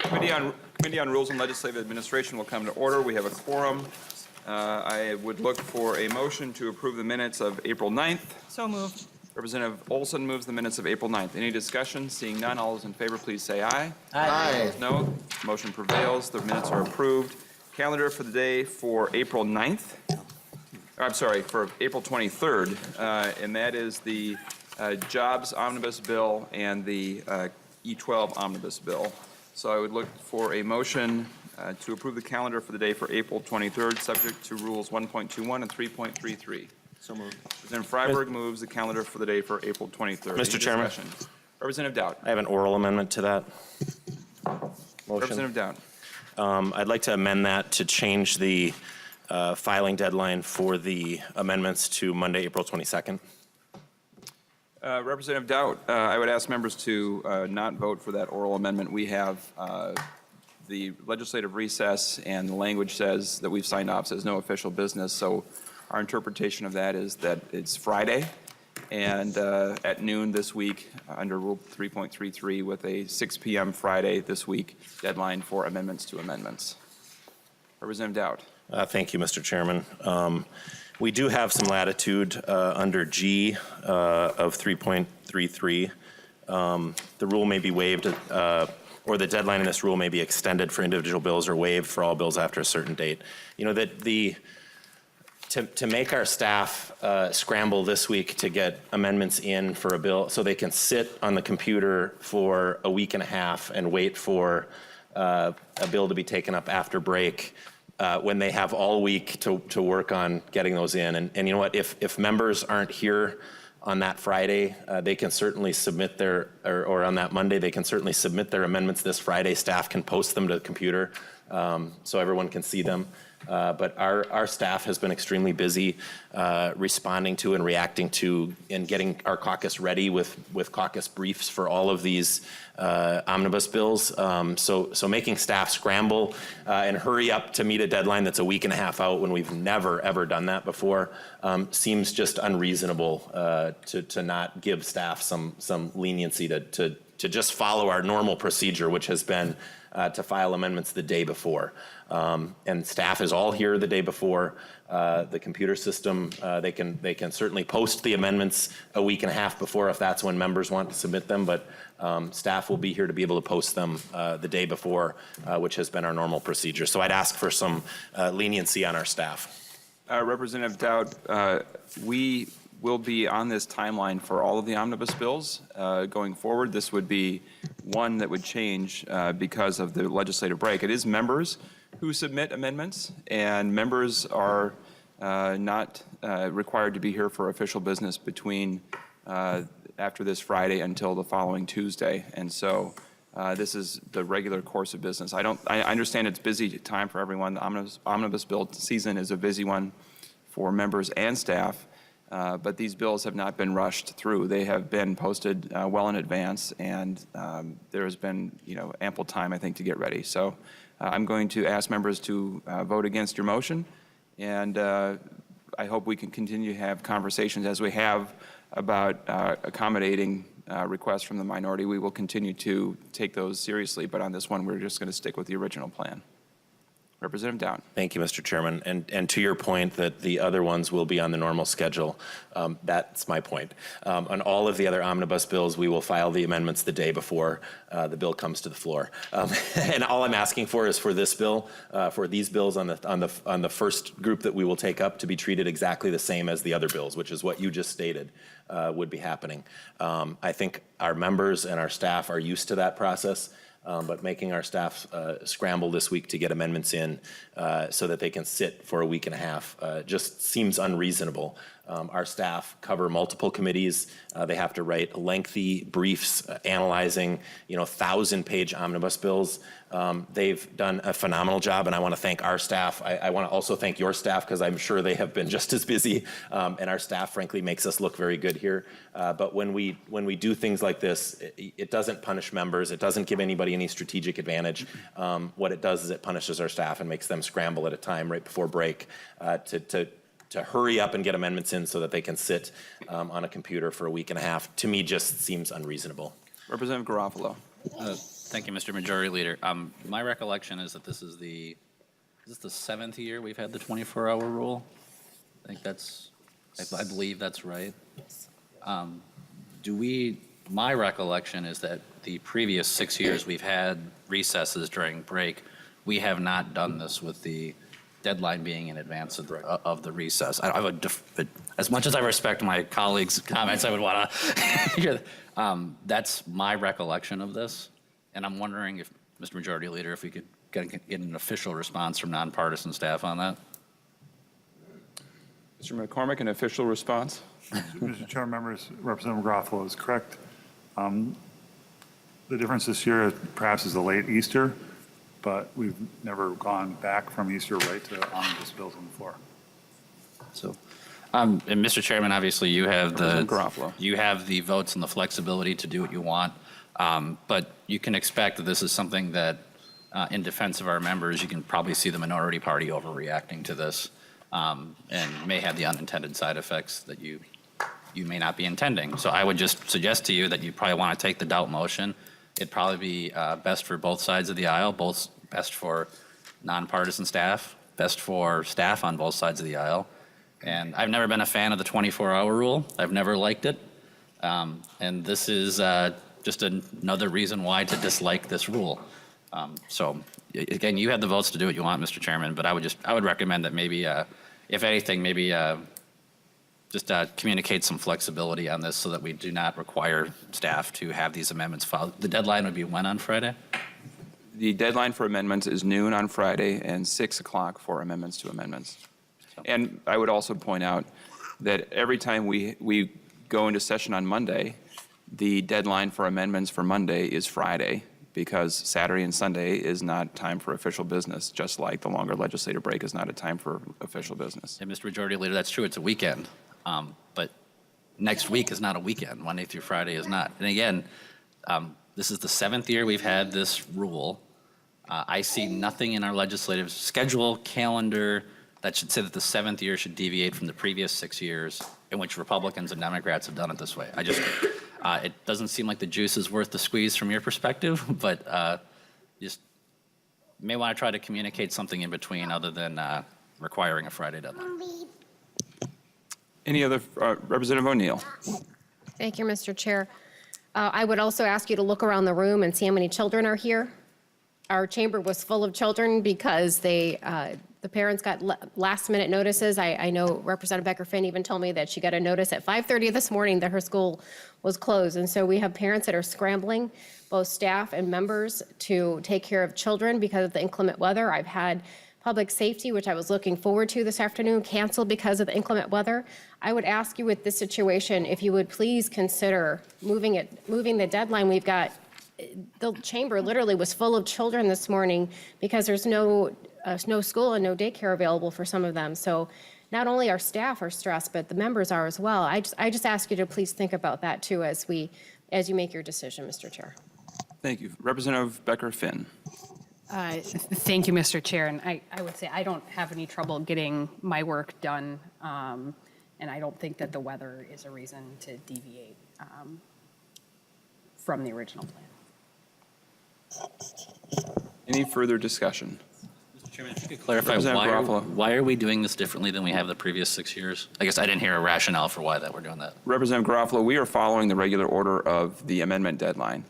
Committee on Rules and Legislative Administration will come to order. We have a quorum. I would look for a motion to approve the minutes of April 9th. So moved. Representative Olson moves the minutes of April 9th. Any discussion? Seeing none, all those in favor, please say aye. Aye. Opposed, no. Motion prevails. The minutes are approved. Calendar for the day for April 9th. I'm sorry, for April 23rd, and that is the Jobs Omnibus Bill and the E12 Omnibus Bill. So I would look for a motion to approve the calendar for the day for April 23rd, subject to Rules 1.21 and 3.33. So moved. Representative Freiberg moves the calendar for the day for April 23rd. Mr. Chairman. Discussion? Representative Dowd. I have an oral amendment to that motion. Representative Dowd. I'd like to amend that to change the filing deadline for the amendments to Monday, April 22nd. Representative Dowd, I would ask members to not vote for that oral amendment. We have the legislative recess, and the language says that we've signed off, says no official business. So our interpretation of that is that it's Friday, and at noon this week, under Rule 3.33, with a 6 p.m. Friday this week deadline for amendments to amendments. Representative Dowd. Thank you, Mr. Chairman. We do have some latitude under G of 3.33. The rule may be waived, or the deadline in this rule may be extended for individual bills or waived for all bills after a certain date. You know, that to make our staff scramble this week to get amendments in for a bill so they can sit on the computer for a week and a half and wait for a bill to be taken up after break, when they have all week to work on getting those in. And you know what, if members aren't here on that Friday, they can certainly submit their, or on that Monday, they can certainly submit their amendments this Friday. Staff can post them to the computer so everyone can see them. But our staff has been extremely busy responding to and reacting to and getting our caucus ready with caucus briefs for all of these omnibus bills. So making staff scramble and hurry up to meet a deadline that's a week and a half out when we've never, ever done that before seems just unreasonable to not give staff some leniency to just follow our normal procedure, which has been to file amendments the day before. And staff is all here the day before. The computer system, they can certainly post the amendments a week and a half before if that's when members want to submit them, but staff will be here to be able to post them the day before, which has been our normal procedure. So I'd ask for some leniency on our staff. Representative Dowd, we will be on this timeline for all of the omnibus bills going forward. This would be one that would change because of the legislative break. It is members who submit amendments, and members are not required to be here for official business between after this Friday until the following Tuesday. And so this is the regular course of business. I understand it's busy time for everyone. The omnibus bill season is a busy one for members and staff. But these bills have not been rushed through. They have been posted well in advance, and there has been, ample time, I think, to get ready. So I'm going to ask members to vote against your motion, and I hope we can continue to have conversations as we have about accommodating requests from the minority. We will continue to take those seriously, but on this one, we're just going to stick with the original plan. Representative Dowd. Thank you, Mr. Chairman. And to your point that the other ones will be on the normal schedule, that's my point. On all of the other omnibus bills, we will file the amendments the day before the bill comes to the floor. And all I'm asking for is for this bill, for these bills on the first group that we will take up to be treated exactly the same as the other bills, which is what you just stated would be happening. I think our members and our staff are used to that process. But making our staff scramble this week to get amendments in so that they can sit for a week and a half just seems unreasonable. Our staff cover multiple committees. They have to write lengthy briefs analyzing, 1,000-page omnibus bills. They've done a phenomenal job, and I want to thank our staff. I want to also thank your staff because I'm sure they have been just as busy, and our staff, frankly, makes us look very good here. But when we do things like this, it doesn't punish members. It doesn't give anybody any strategic advantage. What it does is it punishes our staff and makes them scramble at a time right before break to hurry up and get amendments in so that they can sit on a computer for a week and a half. To me, just seems unreasonable. Representative Garofalo. Thank you, Mr. Majority Leader. My recollection is that this is the 7th year we've had the 24-hour rule. I think I believe that's right. My recollection is that the previous 6 years we've had recesses during break, we have not done this with the deadline being in advance of the recess. As much as I respect my colleagues' comments, I would want to hear, that's my recollection of this. And I'm wondering if, Mr. Majority Leader, if we could get an official response from nonpartisan staff on that. Mr. McCormick, an official response? Mr. Chair, members, Representative Garofalo is correct. The difference this year perhaps is the late Easter, but we've never gone back from Easter right to omnibus bills on the floor. So, and Mr. Chairman, obviously you have Representative Garofalo. you have the votes and the flexibility to do what you want, but you can expect that this is something that, in defense of our members, you can probably see the minority party overreacting to this, and may have the unintended side effects that you may not be intending. So I would just suggest to you that you probably want to take the doubt motion. It'd probably be best for both sides of the aisle, best for nonpartisan staff, best for staff on both sides of the aisle. And I've never been a fan of the 24-hour rule. I've never liked it. And this is just another reason why to dislike this rule. So again, you have the votes to do what you want, Mr. Chairman, but I would recommend that maybe, if anything, maybe just communicate some flexibility on this so that we do not require staff to have these amendments filed. The deadline would be when on Friday? The deadline for amendments is noon on Friday and 6 o'clock for amendments to amendments. And I would also point out that every time we go into session on Monday, the deadline for amendments for Monday is Friday, because Saturday and Sunday is not time for official business, just like the longer legislative break is not a time for official business. And Mr. Majority Leader, that's true, it's a weekend. But next week is not a weekend. Monday through Friday is not. And again, this is the 7th year we've had this rule. I see nothing in our legislative schedule, calendar, that should say that the 7th year should deviate from the previous 6 years in which Republicans and Democrats have done it this way. It doesn't seem like the juice is worth the squeeze from your perspective, but just may want to try to communicate something in between other than requiring a Friday deadline. Any other, Representative O'Neill? Thank you, Mr. Chair. I would also ask you to look around the room and see how many children are here. Our chamber was full of children because the parents got last-minute notices. I know Representative Becker-Finn even told me that she got a notice at 5:30 this morning that her school was closed. And so we have parents that are scrambling, both staff and members, to take care of children because of the inclement weather. I've had public safety, which I was looking forward to this afternoon, canceled because of the inclement weather. I would ask you with this situation, if you would please consider moving the deadline. We've got, the chamber literally was full of children this morning because there's no school and no daycare available for some of them. So not only our staff are stressed, but the members are as well. I just ask you to please think about that too as you make your decision, Mr. Chair. Thank you. Representative Becker-Finn. Thank you, Mr. Chair. And I would say I don't have any trouble getting my work done, and I don't think that the weather is a reason to deviate from the original plan. Any further discussion? Mr. Chairman, if you could clarify, Representative Garofalo. why are we doing this differently than we have the previous 6 years? I guess I didn't hear a rationale for why that we're doing that. Representative Garofalo, we are following the regular order of the amendment deadline.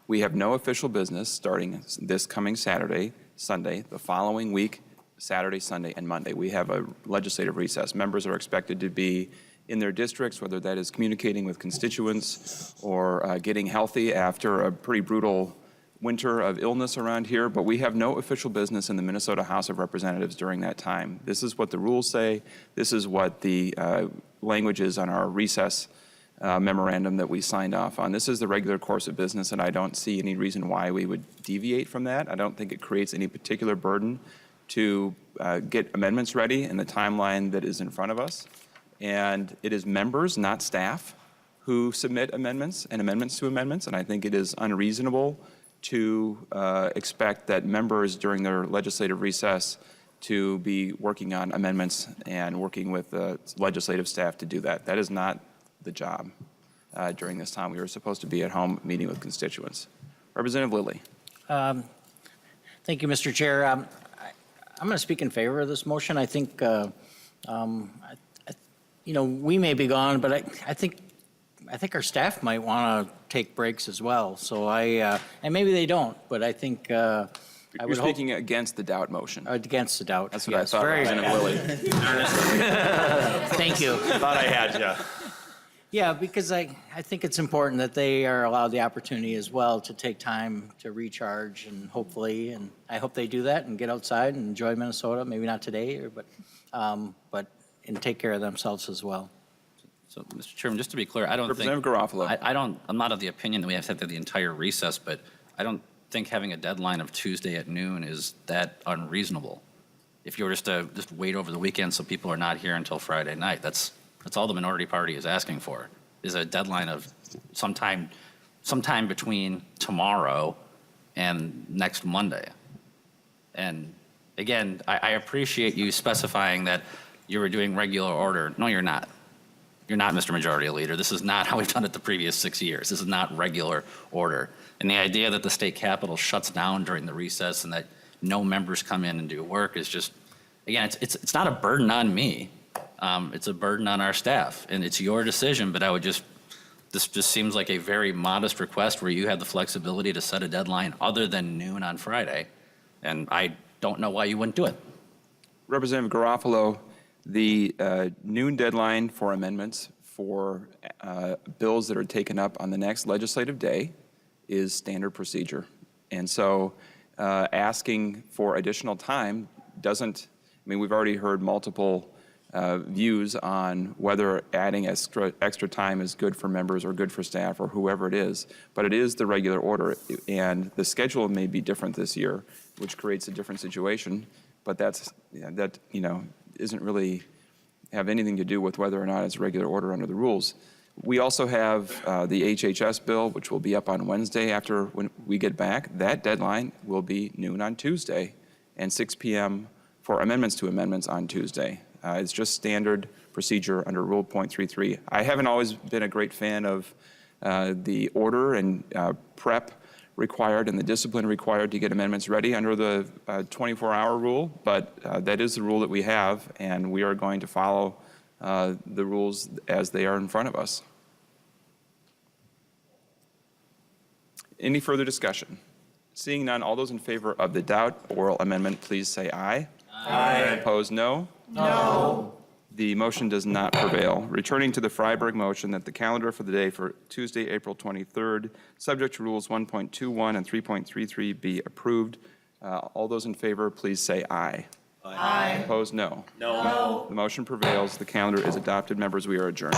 We have no official business starting this coming Saturday, Sunday, the following week, Saturday, Sunday, and Monday. We have a legislative recess. Members are expected to be in their districts, whether that is communicating with constituents or getting healthy after a pretty brutal winter of illness around here, but we have no official business in the Minnesota House of Representatives during that time. This is what the rules say. This is what the language is on our recess memorandum that we signed off on. This is the regular course of business, and I don't see any reason why we would deviate from that. I don't think it creates any particular burden to get amendments ready in the timeline that is in front of us. And it is members, not staff, who submit amendments and amendments to amendments, and I think it is unreasonable to expect that members during their legislative recess to be working on amendments and working with the legislative staff to do that. That is not the job during this time. We were supposed to be at home meeting with constituents. Representative Lilly. Thank you, Mr. Chair. I'm going to speak in favor of this motion. I think, we may be gone, but I think our staff might want to take breaks as well. So and maybe they don't, but I think I You're would hope speaking against the doubt motion. against the doubt. That's what Yes, I thought, very- Representative Lilly. Thank you. Thought I had you. Yeah, because I think it's important that they are allowed the opportunity as well to take time to recharge and hopefully, and I hope they do that and get outside and enjoy Minnesota, maybe not today, but and take care of themselves as well. So, Mr. Chairman, just to be clear, I don't think. Representative Garofalo. I'm not of the opinion that we have to have the entire recess, but I don't think having a deadline of Tuesday at noon is that unreasonable. If you were just to wait over the weekend so people are not here until Friday night, that's all the minority party is asking for, is a deadline of sometime between tomorrow and next Monday. And again, I appreciate you specifying that you were doing regular order. No, you're not. You're not, Mr. Majority Leader. This is not how we've done it the previous 6 years. This is not regular order. And the idea that the state capitol shuts down during the recess and that no members come in and do work is just, again, it's not a burden on me. It's a burden on our staff, and it's your decision, but this just seems like a very modest request where you have the flexibility to set a deadline other than noon on Friday, and I don't know why you wouldn't do it. Representative Garofalo, the noon deadline for amendments for bills that are taken up on the next legislative day is standard procedure. And so asking for additional time doesn't, we've already heard multiple views on whether adding extra time is good for members or good for staff or whoever it is, but it is the regular order, and the schedule may be different this year, which creates a different situation, but that isn't really have anything to do with whether or not it's regular order under the rules. We also have the HHS bill, which will be up on Wednesday after when we get back. That deadline will be noon on Tuesday and 6 p.m. for amendments to amendments on Tuesday. It's just standard procedure under Rule .33. I haven't always been a great fan of the order and prep required and the discipline required to get amendments ready under the 24-hour rule, but that is the rule that we have, and we are going to follow the rules as they are in front of us. Any further discussion? Seeing none, all those in favor of the doubt oral amendment, please say aye. Aye. Opposed, no? No. The motion does not prevail. Returning to the Freiberg motion that the calendar for the day for Tuesday, April 23rd, subject to rules 1.21 and 3.33 be approved. All those in favor, please say aye. Aye. Opposed, no. No. The motion prevails. The calendar is adopted. Members, we are adjourned.